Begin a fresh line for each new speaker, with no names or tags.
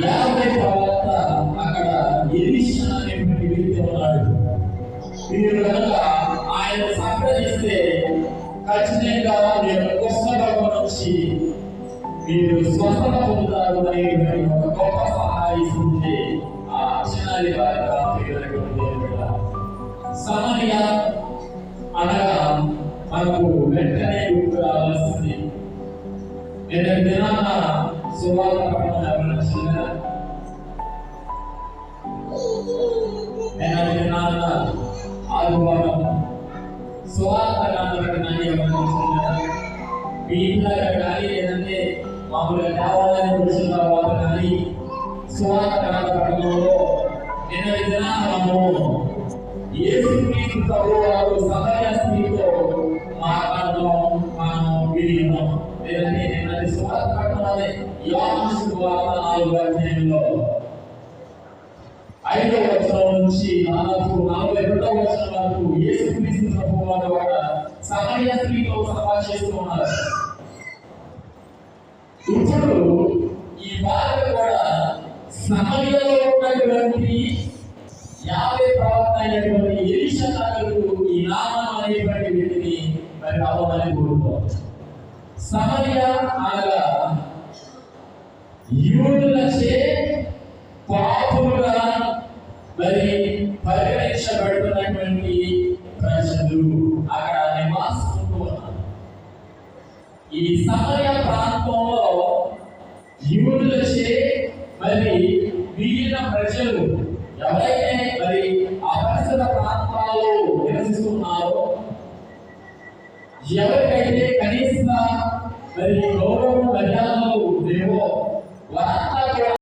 యాభై తర్వాత అక్కడ ఎలీషా అనేటువంటి వ్యక్తి ఉన్నాడు. మీరు కనుక ఆయన సంప్రదిస్తే ఖచ్చితంగా మీరు పుస్తకం నుంచి మీరు స్వస్థత పొందుతారు అనేటువంటి ఒక గొప్ప సహాయం ఇస్తుంది. ఆ అక్షరాలి వారిగా సమయ అనగా మనకు వెంటనే గుర్తు రావాల్సింది. నిన్న దినాన సువార్త పఠనం ఎవరైనా చేయాలా? నిన్న దినాన ఆదివారం సువార్త పఠనాన్ని ఎవరైనా చేయాలా? మీ ఇంట్లో కానీ లేదంటే మామూలుగా దేవాలయం వచ్చిన తర్వాత కానీ సువార్త పఠనంలో నిన్న దినాన మనము యేసుక్రీస్తు ప్రభువారు సమరయ స్త్రీతో మాట్లాడడం మనం విన్నాం. లేదంటే నిన్నటి సువార్త పఠనంలోనే యోహాను సువార్త 4వ అధ్యాయంలో 5వ వచనం నుంచి 42వ వచనం వరకు యేసుక్రీస్తు ప్రభువారు కూడా సమరయ స్త్రీతో సంభాషిస్తూ ఉన్నారు. ఇప్పుడు ఈ భార్య కూడా సమరయలో ఉన్నటువంటి యాభై ప్రవక్త అయినటువంటి ఎలీషా దగ్గరకు ఈ నామాను అనేటువంటి వ్యక్తిని మరి రావాలని కోరుకోవచ్చు. సమరయ అనగా యూదులచే పాపులుగా మరి పరిగణించబడుతున్నటువంటి ప్రజలు అక్కడ నివాసిస్తూ ఉన్నారు. ఈ సమరయ ప్రాంతంలో యూదులచే మరి మిగిలిన ప్రజలు ఎవరైతే మరి ఆ పరిసర ప్రాంతాల్లో నివసిస్తున్నారో, ఎవరికైతే కనీస మరి గౌరవ మర్యాదలు లేవో వారంతా